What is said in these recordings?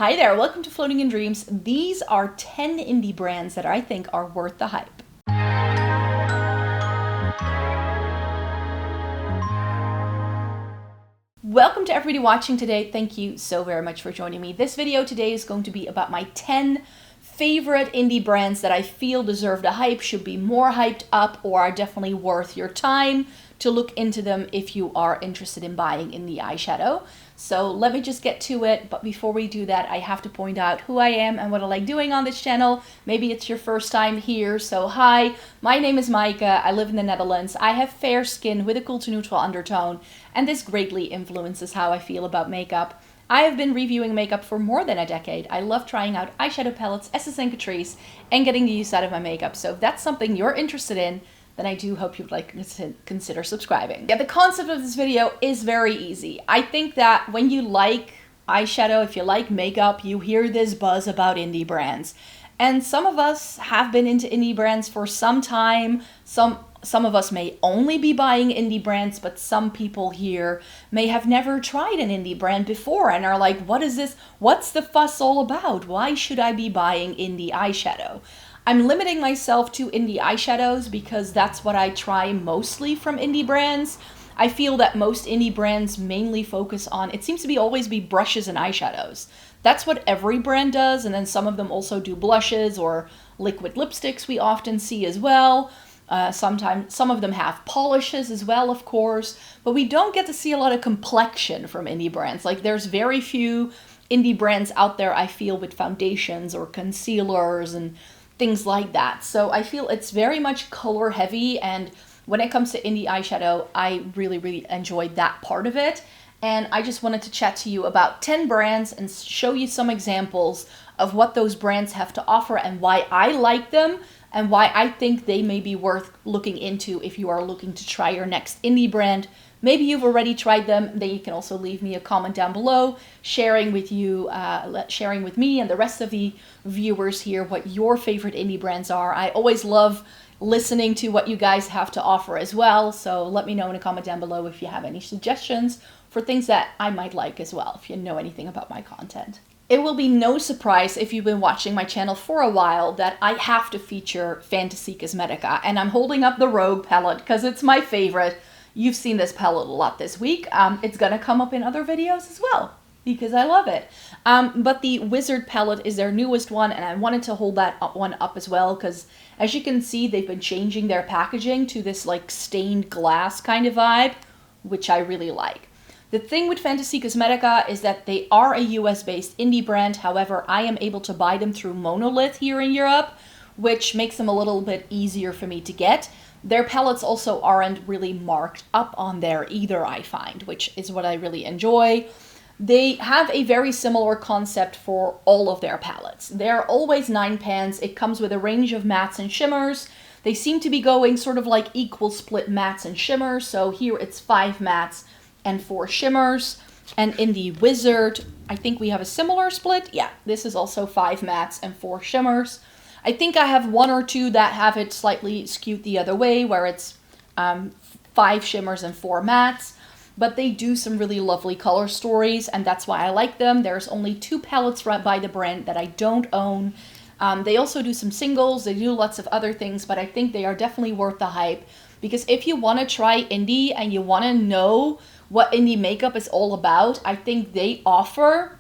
Hi there, welcome to Floating in Dreams. These are 10 indie brands that I think are worth the hype. Welcome to everybody watching today. Thank you so very much for joining me. This video today is going to be about my 10 favorite indie brands that I feel deserve the hype, should be more hyped up, or are definitely worth your time to look into them if you are interested in buying indie eyeshadow. So let me just get to it, but before we do that, I have to point out who I am and what I like doing on this channel. Maybe it's your first time here, so hi, my name is Maaike, I live in the Netherlands, I have fair skin with a cool to neutral undertone, and this greatly influences how I feel about makeup. I have been reviewing makeup for more than a decade. I love trying out eyeshadow palettes, essence and Catrice, and getting the use out of my makeup. So if that's something you're interested in, then I do hope you would like to consider subscribing. Yeah, the concept of this video is very easy. I think that when you like eyeshadow, if you like makeup, you hear this buzz about indie brands. And some of us have been into indie brands for some time. Some of us may only be buying indie brands, but some people here may have never tried an indie brand before and are like, what is this? What's the fuss all about? Why should I be buying indie eyeshadow? I'm limiting myself to indie eyeshadows because that's what I try mostly from indie brands. I feel that most indie brands mainly focus on, it seems to be always be brushes and eyeshadows. That's what every brand does, and then some of them also do blushes or liquid lipsticks we often see as well. Sometimes some of them have polishes as well, of course, but we don't get to see a lot of complexion from indie brands. Like there's very few indie brands out there, I feel, with foundations or concealers and things like that. So I feel it's very much color heavy, and when it comes to indie eyeshadow, I really enjoyed that part of it. And I just wanted to chat to you about 10 brands and show you some examples of what those brands have to offer and why I like them and why I think they may be worth looking into if you are looking to try your next indie brand. Maybe you've already tried them, then you can also leave me a comment down below, sharing with me and the rest of the viewers here what your favorite indie brands are. I always love listening to what you guys have to offer as well, so let me know in a comment down below if you have any suggestions for things that I might like as well, if you know anything about my content. It will be no surprise if you've been watching my channel for a while that I have to feature Fantasy Cosmetica, and I'm holding up the Rogue palette because it's my favorite. You've seen this palette a lot this week. It's gonna come up in other videos as well because I love it. But the Wizard palette is their newest one, and I wanted to hold that one up as well because as you can see, they've been changing their packaging to this like stained glass kind of vibe, which I really like. The thing with Fantasy Cosmetica is that they are a US-based indie brand. However, I am able to buy them through Monolith here in Europe, which makes them a little bit easier for me to get. Their palettes also aren't really marked up on there either, I find, which is what I really enjoy. They have a very similar concept for all of their palettes. They're always 9 pans. It comes with a range of mattes and shimmers. They seem to be going sort of like equal split mattes and shimmers. So here it's 5 mattes and 4 shimmers. And in the Wizard, I think we have a similar split. Yeah, this is also 5 mattes and 4 shimmers. I think I have 1 or 2 that have it slightly skewed the other way, where it's 5 shimmers and 4 mattes. But they do some really lovely color stories, and that's why I like them. There's only 2 palettes by the brand that I don't own. They also do some singles, they do lots of other things, but I think they are definitely worth the hype. Because if you want to try indie and you want to know what indie makeup is all about, I think they offer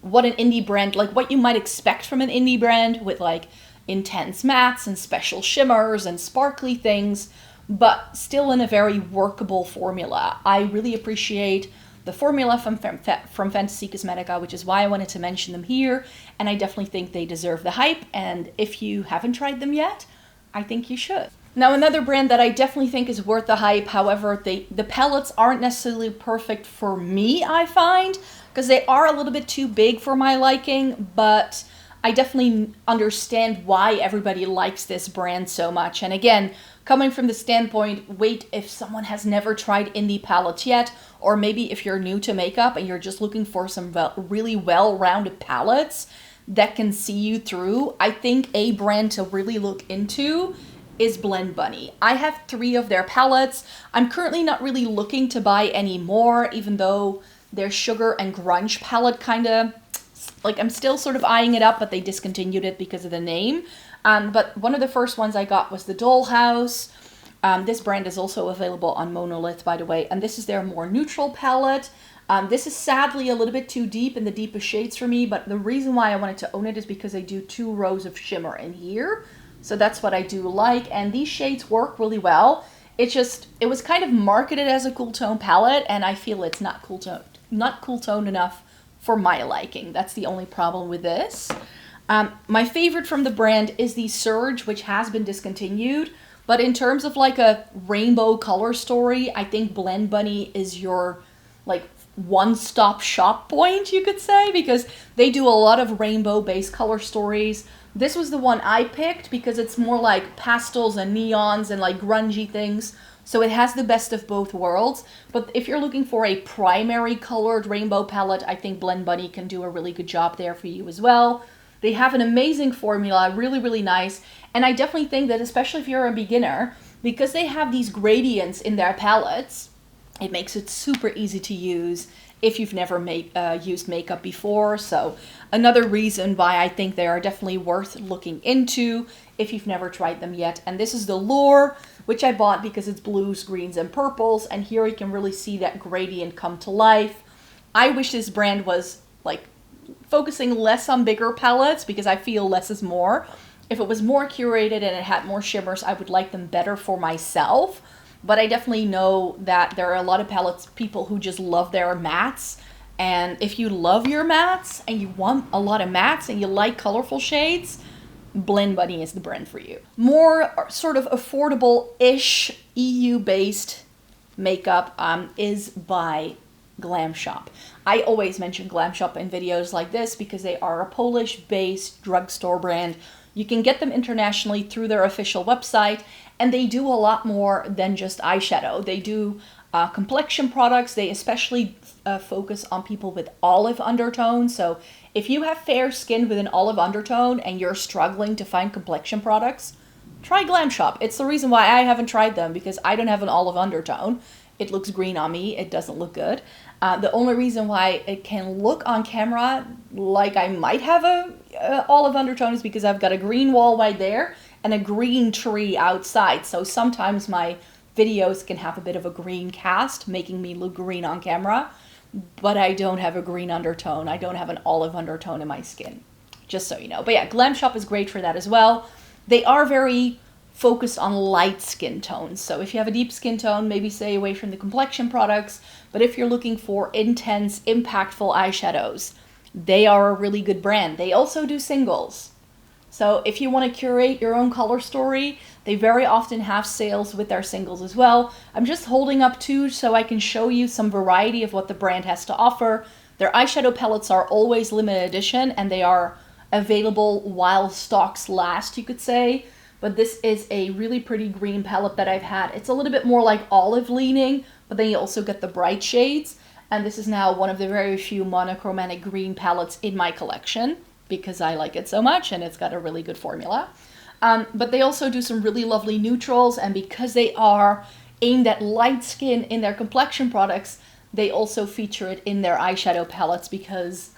what an indie brand, like what you might expect from an indie brand with like intense mattes and special shimmers and sparkly things, but still in a very workable formula. I really appreciate the formula from Fantasy Cosmetica, which is why I wanted to mention them here, and I definitely think they deserve the hype, and if you haven't tried them yet, I think you should. Now, another brand that I definitely think is worth the hype, however, the palettes aren't necessarily perfect for me, I find, because they are a little bit too big for my liking, but I definitely understand why everybody likes this brand so much. And again, coming from the standpoint, wait, if someone has never tried indie palettes yet, or maybe if you're new to makeup and you're just looking for some really well-rounded palettes that can see you through, I think a brand to really look into is Blend Bunny. I have 3 of their palettes. I'm currently not really looking to buy any more, even though their Sugar and Grunge palette kind of like, I'm still sort of eyeing it up, but they discontinued it because of the name. But one of the first ones I got was the Dollhouse. This brand is also available on Monolith, by the way, and this is their more neutral palette. This is sadly a little bit too deep in the deepest shades for me, but the reason why I wanted to own it is because they do 2 rows of shimmer in here. So that's what I do like, and these shades work really well. It was kind of marketed as a cool tone palette, and I feel it's not cool tone enough for my liking. That's the only problem with this. My favorite from the brand is the Surge, which has been discontinued. But in terms of like a rainbow color story, I think Blend Bunny is your like one-stop shop point, you could say, because they do a lot of rainbow-based color stories. This was the one I picked because it's more like pastels and neons and like grungy things. So it has the best of both worlds. But if you're looking for a primary colored rainbow palette, I think Blend Bunny can do a really good job there for you as well. They have an amazing formula, really, really nice. And I definitely think that especially if you're a beginner, because they have these gradients in their palettes, it makes it super easy to use if you've never used makeup before. So another reason why I think they are definitely worth looking into if you've never tried them yet. And this is the Lure, which I bought because it's blues, greens, and purples. And here you can really see that gradient come to life. I wish this brand was like focusing less on bigger palettes because I feel less is more. If it was more curated and it had more shimmers, I would like them better for myself. But I definitely know that there are a lot of palettes people who just love their mattes. And if you love your mattes and you want a lot of mattes and you like colorful shades, Blend Bunny is the brand for you. More sort of affordable-ish EU-based makeup is by Glamshop. I always mention Glamshop in videos like this because they are a Polish-based drugstore brand. You can get them internationally through their official website, and they do a lot more than just eyeshadow. They do complexion products. They especially focus on people with olive undertones. So if you have fair skin with an olive undertone and you're struggling to find complexion products, try Glamshop. It's the reason why I haven't tried them, because I don't have an olive undertone. It looks green on me. It doesn't look good. The only reason why it can look on camera like I might have a olive undertone is because I've got a green wall right there and a green tree outside. So sometimes my videos can have a bit of a green cast, making me look green on camera. But I don't have a green undertone. I don't have an olive undertone in my skin, just so you know. But yeah, Glamshop is great for that as well. They are very focused on light skin tones. So if you have a deep skin tone, maybe stay away from the complexion products. But if you're looking for intense, impactful eyeshadows, they are a really good brand. They also do singles. So if you want to curate your own color story, they very often have sales with their singles as well. I'm just holding up 2 so I can show you some variety of what the brand has to offer. Their eyeshadow palettes are always limited edition, and they are available while stocks last, you could say. But this is a really pretty green palette that I've had. It's a little bit more like olive leaning, but then you also get the bright shades. And this is now one of the very few monochromatic green palettes in my collection because I like it so much and it's got a really good formula. But they also do some really lovely neutrals, and because they are aimed at light skin in their complexion products, they also feature it in their eyeshadow palettes because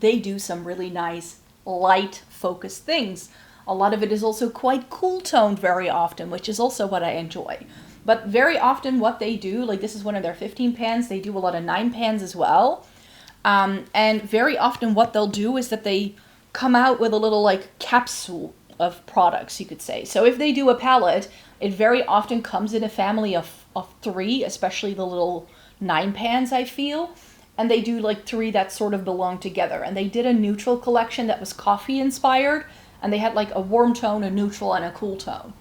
they do some really nice light focused things. A lot of it is also quite cool toned very often, which is also what I enjoy. But very often what they do, like this is one of their 15 pans, they do a lot of 9 pans as well. And very often what they'll do is that they come out with a little like capsule of products, you could say. So if they do a palette, it very often comes in a family of 3, especially the little 9 pans, I feel. And they do like 3 that sort of belong together. And they did a neutral collection that was coffee inspired. And they had like a warm tone, a neutral, and a cool tone.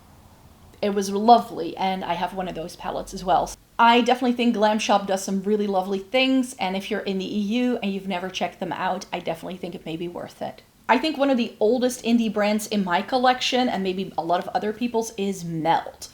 It was lovely, and I have one of those palettes as well. I definitely think Glamshop does some really lovely things, and if you're in the EU and you've never checked them out, I definitely think it may be worth it. I think one of the oldest indie brands in my collection, and maybe a lot of other people's, is Melt.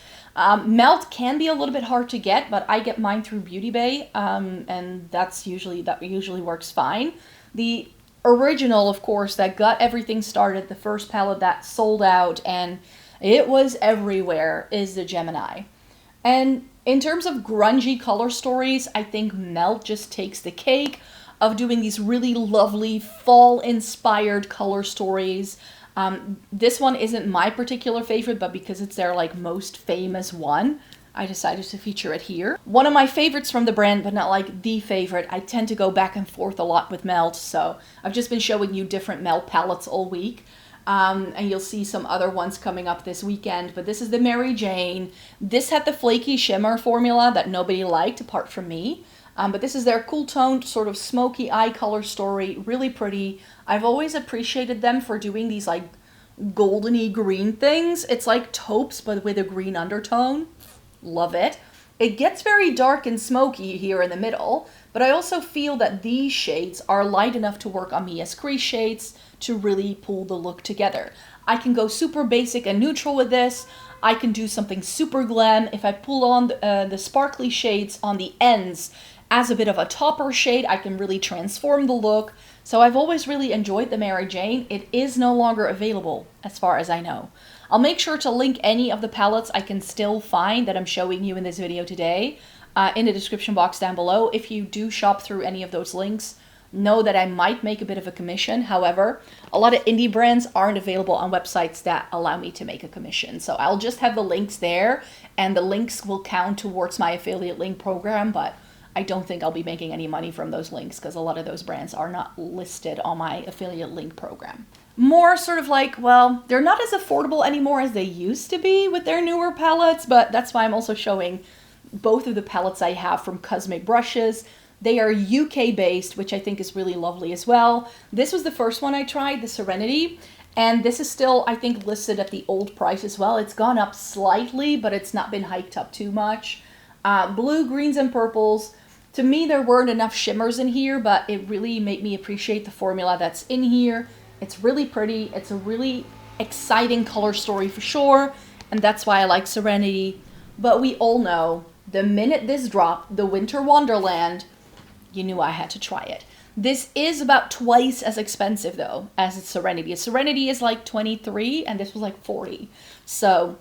Melt can be a little bit hard to get, but I get mine through Beauty Bay, and that usually works fine. The original, of course, that got everything started, the first palette that sold out and it was everywhere, is the Gemini. And in terms of grungy color stories, I think Melt just takes the cake. of doing these really lovely fall-inspired color stories. This one isn't my particular favorite, but because it's their like most famous one, I decided to feature it here. One of my favorites from the brand, but not like the favorite. I tend to go back and forth a lot with melt, so I've just been showing you different melt palettes all week. And you'll see some other ones coming up this weekend, but this is the Mary Jane. This had the flaky shimmer formula that nobody liked apart from me. But this is their cool toned sort of smoky eye color story, really pretty. I've always appreciated them for doing these like goldeny green things. It's like taupes, but with a green undertone. Love it. It gets very dark and smoky here in the middle, but I also feel that these shades are light enough to work on me as crease shades to really pull the look together. I can go super basic and neutral with this. I can do something super glam. If I pull on the sparkly shades on the ends as a bit of a topper shade, I can really transform the look. So I've always really enjoyed the Mary Jane. It is no longer available as far as I know. I'll make sure to link any of the palettes I can still find that I'm showing you in this video today in the description box down below. If you do shop through any of those links, know that I might make a bit of a commission. However, a lot of indie brands aren't available on websites that allow me to make a commission. So I'll just have the links there, and the links will count towards my affiliate link program, but I don't think I'll be making any money from those links because a lot of those brands are not listed on my affiliate link program. More sort of like, well, they're not as affordable anymore as they used to be with their newer palettes, but that's why I'm also showing both of the palettes I have from Cosmic Brushes. They are UK based, which I think is really lovely as well. This was the first one I tried, the Serenity, and this is still, I think, listed at the old price as well. It's gone up slightly, but it's not been hiked up too much. Blue, greens, and purples. To me, there weren't enough shimmers in here, but it really made me appreciate the formula that's in here. It's really pretty. It's a really exciting color story for sure, and that's why I like Serenity. But we all know, the minute this dropped, the Winter Wonderland, you knew I had to try it. This is about twice as expensive, though, as its Serenity. Serenity is like 23, and this was like 40. So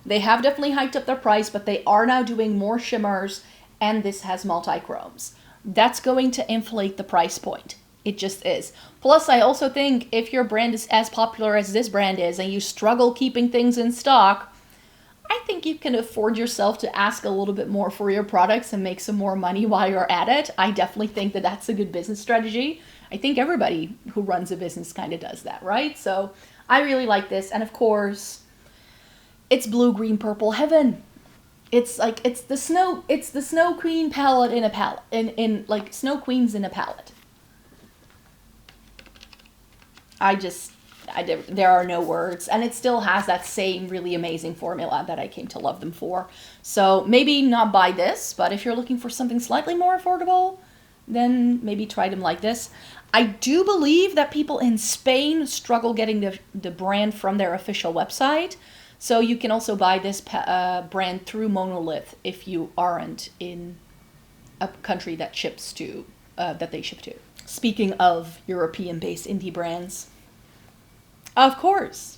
they have definitely hiked up their price, but they are now doing more shimmers, and this has multi-chromes. That's going to inflate the price point. It just is. Plus, I also think if your brand is as popular as this brand is and you struggle keeping things in stock, I think you can afford yourself to ask a little bit more for your products and make some more money while you're at it. I definitely think that that's a good business strategy. I think everybody who runs a business kind of does that, right? So I really like this. And of course, it's blue, green, purple heaven. It's like, it's the Snow Queen palette in a palette, in like Snow Queens in a palette. There are no words, and it still has that same really amazing formula that I came to love them for. So maybe not buy this, but if you're looking for something slightly more affordable, then maybe try them like this. I do believe that people in Spain struggle getting the brand from their official website, so you can also buy this brand through Monolith if you aren't in a country that ships to, that they ship to. Speaking of European-based indie brands, of course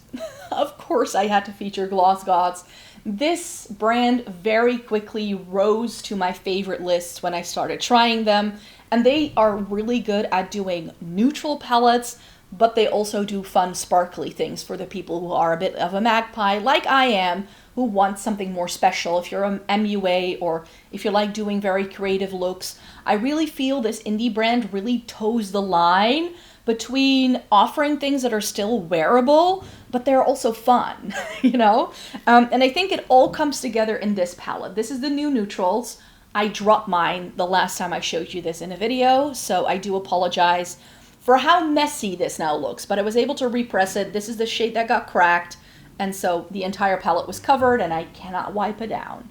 I had to feature Glossgods. This brand very quickly rose to my favorite lists when I started trying them, and they are really good at doing neutral palettes, but they also do fun sparkly things for the people who are a bit of a magpie, like I am, who want something more special. If you're an MUA or if you like doing very creative looks, I really feel this indie brand really toes the line between offering things that are still wearable, but they're also fun, you know? And I think it all comes together in this palette. This is the new neutrals. I dropped mine the last time I showed you this in a video, so I do apologize for how messy this now looks, but I was able to repress it. This is the shade that got cracked, and so the entire palette was covered, and I cannot wipe it down.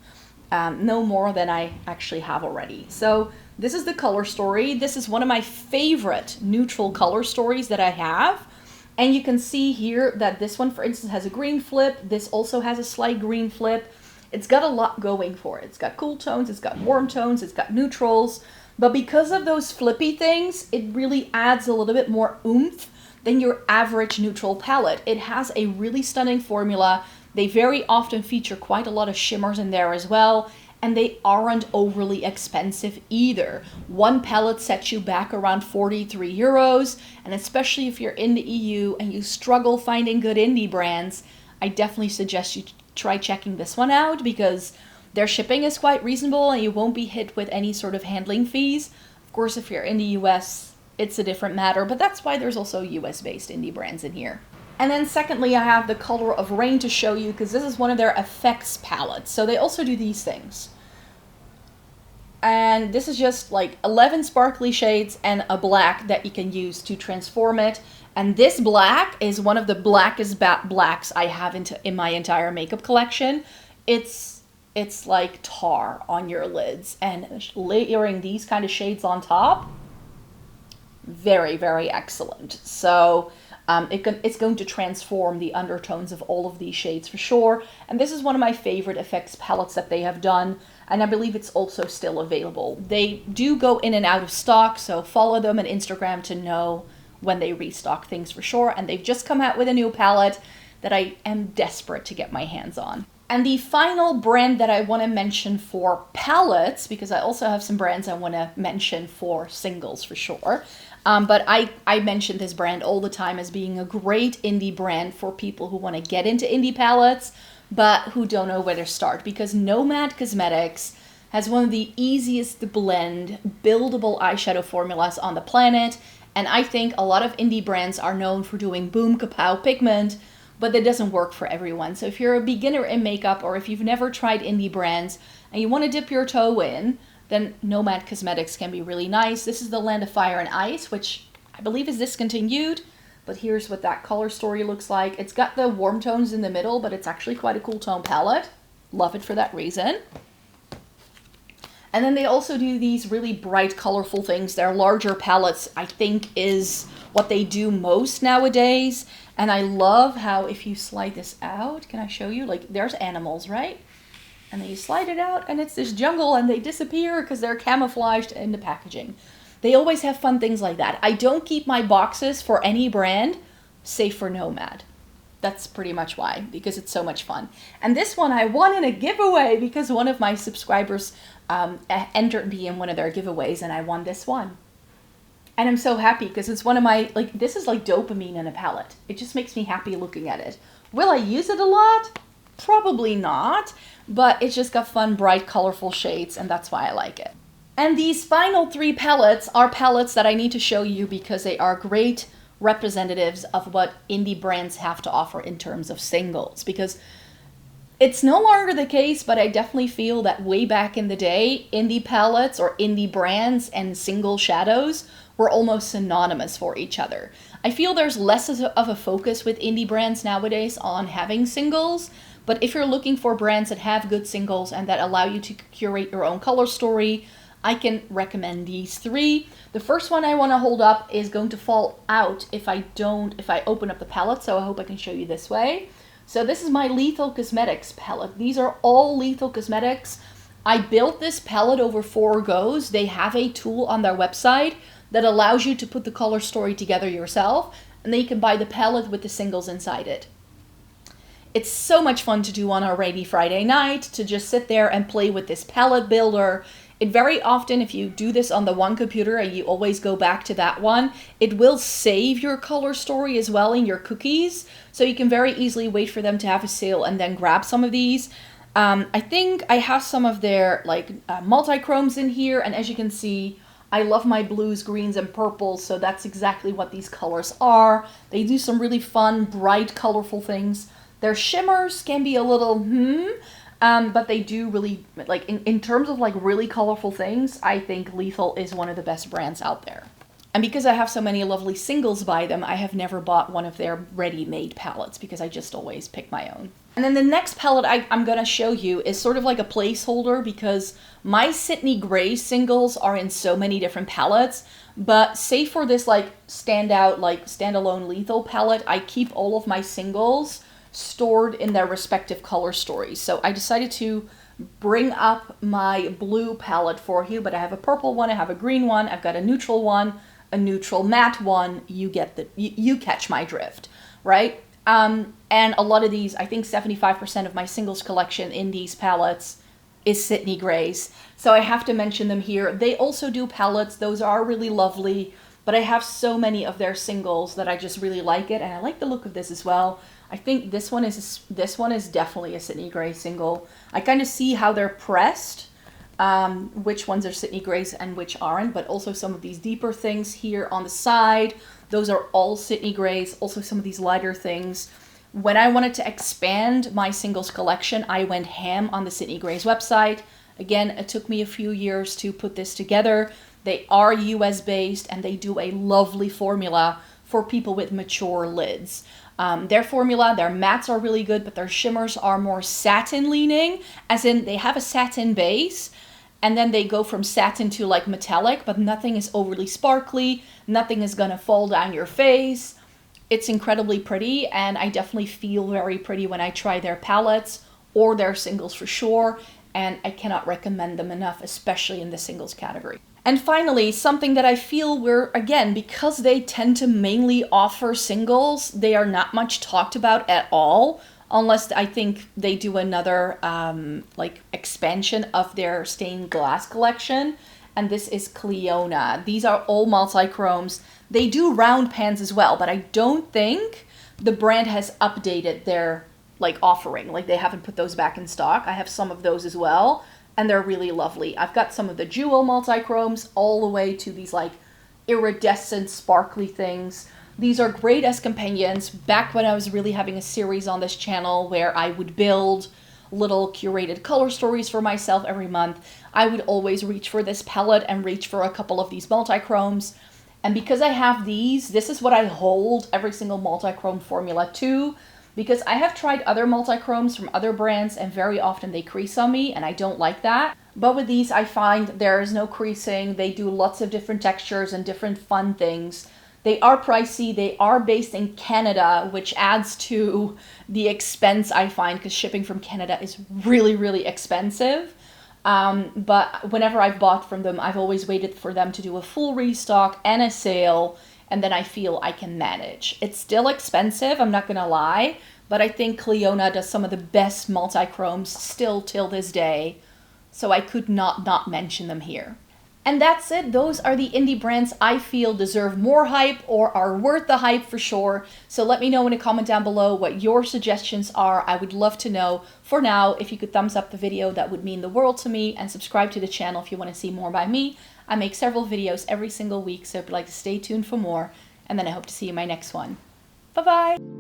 No more than I actually have already. So this is the color story. This is one of my favorite neutral color stories that I have. And you can see here that this one, for instance, has a green flip. This also has a slight green flip. It's got a lot going for it. It's got cool tones, it's got warm tones, it's got neutrals. But because of those flippy things, it really adds a little bit more oomph than your average neutral palette. It has a really stunning formula. They very often feature quite a lot of shimmers in there as well. and they aren't overly expensive either. One palette sets you back around 43 euros, and especially if you're in the EU and you struggle finding good indie brands, I definitely suggest you try checking this one out because their shipping is quite reasonable and you won't be hit with any sort of handling fees. Of course, if you're in the US, it's a different matter, but that's why there's also US-based indie brands in here. And then secondly, I have the Color of Rain to show you because this is one of their effects palettes. So they also do these things. And this is just like 11 sparkly shades and a black that you can use to transform it. And this black is one of the blackest blacks I have in my entire makeup collection. It's like tar on your lids, and layering these kind of shades on top, very, very excellent. So it's going to transform the undertones of all of these shades for sure. And this is one of my favorite effects palettes that they have done. And I believe it's also still available. They do go in and out of stock, so follow them on Instagram to know when they restock things for sure. And they've just come out with a new palette that I am desperate to get my hands on. And the final brand that I want to mention for palettes, because I also have some brands I want to mention for singles for sure. But I mention this brand all the time as being a great indie brand for people who want to get into indie palettes, but who don't know where to start, because Nomad Cosmetics has one of the easiest to blend, buildable eyeshadow formulas on the planet. And I think a lot of indie brands are known for doing boom kapow pigment, but that doesn't work for everyone. So if you're a beginner in makeup, or if you've never tried indie brands and you want to dip your toe in, then Nomad Cosmetics can be really nice. This is the Land of Fire and Ice, which I believe is discontinued, but here's what that color story looks like. It's got the warm tones in the middle, but it's actually quite a cool tone palette. Love it for that reason. And then they also do these really bright, colorful things. Their larger palettes, I think, is what they do most nowadays. And I love how if you slide this out, can I show you? Like, there's animals, right? And then you slide it out, and it's this jungle, and they disappear because they're camouflaged in the packaging. They always have fun things like that. I don't keep my boxes for any brand, save for Nomad. That's pretty much why, because it's so much fun. And this one I won in a giveaway because one of my subscribers entered me in one of their giveaways, and I won this one. And I'm so happy because it's one of my, like, this is like dopamine in a palette. It just makes me happy looking at it. Will I use it a lot? Probably not, but it's just got fun, bright, colorful shades, and that's why I like it. And these final three palettes are palettes that I need to show you because they are great representatives of what indie brands have to offer in terms of singles. Because it's no longer the case, but I definitely feel that way back in the day, indie palettes or indie brands and single shadows were almost synonymous for each other. I feel there's less of a focus with indie brands nowadays on having singles, but if you're looking for brands that have good singles and that allow you to curate your own color story, I can recommend these three. The first one I want to hold up is going to fall out if I open up the palette, so I hope I can show you this way. So this is my Lethal Cosmetics palette. These are all Lethal Cosmetics. I built this palette over 4 goes. They have a tool on their website that allows you to put the color story together yourself, and then you can buy the palette with the singles inside it. It's so much fun to do on a rainy Friday night, to just sit there and play with this palette builder. It very often, if you do this on the one computer and you always go back to that one, it will save your color story as well in your cookies. So you can very easily wait for them to have a sale and then grab some of these. I think I have some of their multi-chromes in here, and as you can see, I love my blues, greens, and purples, so that's exactly what these colors are. They do some really fun, bright, colorful things. Their shimmers can be a little but they do really, like, in terms of like really colorful things, I think Lethal is one of the best brands out there. And because I have so many lovely singles by them, I have never bought one of their ready-made palettes because I just always pick my own. And then the next palette I'm going to show you is sort of like a placeholder because my Sydney Gray singles are in so many different palettes. But say for this standalone Lethal palette, I keep all of my singles stored in their respective color stories. So I decided to bring up my blue palette for you, but I have a purple one, I have a green one, I've got a neutral one, a neutral matte one. You catch my drift, right? And a lot of these, I think 75% of my singles collection in these palettes is Sydney Grace. So I have to mention them here. They also do palettes. Those are really lovely, but I have so many of their singles that I just really like it, and I like the look of this as well. I think this one is definitely a Sydney Grace single. I kind of see how they're pressed, which ones are Sydney Grace and which aren't, but also some of these deeper things here on the side, those are all Sydney Grace. Also some of these lighter things. When I wanted to expand my singles collection, I went ham on the Sydney Grace website. Again, it took me a few years to put this together. They are US based and they do a lovely formula for people with mature lids. Their formula, their mattes are really good, but their shimmers are more satin leaning, as in they have a satin base and then they go from satin to like metallic, but nothing is overly sparkly. Nothing is gonna fall down your face. It's incredibly pretty, and I definitely feel very pretty when I try their palettes or their singles for sure, and I cannot recommend them enough, especially in the singles category. And finally, something that I feel again, because they tend to mainly offer singles, they are not much talked about at all, unless I think they do another like expansion of their stained glass collection. And this is Clionadh. These are all multi-chromes. They do round pans as well, but I don't think the brand has updated their like offering. Like they haven't put those back in stock. I have some of those as well, and they're really lovely. I've got some of the jewel multi-chromes all the way to these like iridescent sparkly things. These are great as companions. Back when I was really having a series on this channel where I would build little curated color stories for myself every month, I would always reach for this palette and reach for a couple of these multi-chromes. And because I have these, this is what I hold every single multi-chrome formula to, because I have tried other multi-chromes from other brands and very often they crease on me and I don't like that. But with these, I find there is no creasing. They do lots of different textures and different fun things. They are pricey. They are based in Canada, which adds to the expense I find, because shipping from Canada is really, really expensive. But whenever I've bought from them, I've always waited for them to do a full restock and a sale, and then I feel I can manage. It's still expensive, I'm not gonna lie, but I think Clionadh does some of the best multi-chromes still till this day, so I could not mention them here. And that's it. Those are the indie brands I feel deserve more hype or are worth the hype for sure. So let me know in a comment down below what your suggestions are. I would love to know. For now, if you could thumbs up the video, that would mean the world to me, and subscribe to the channel if you want to see more by me. I make several videos every single week, so if you'd like to stay tuned for more, and then I hope to see you in my next one. Bye-bye!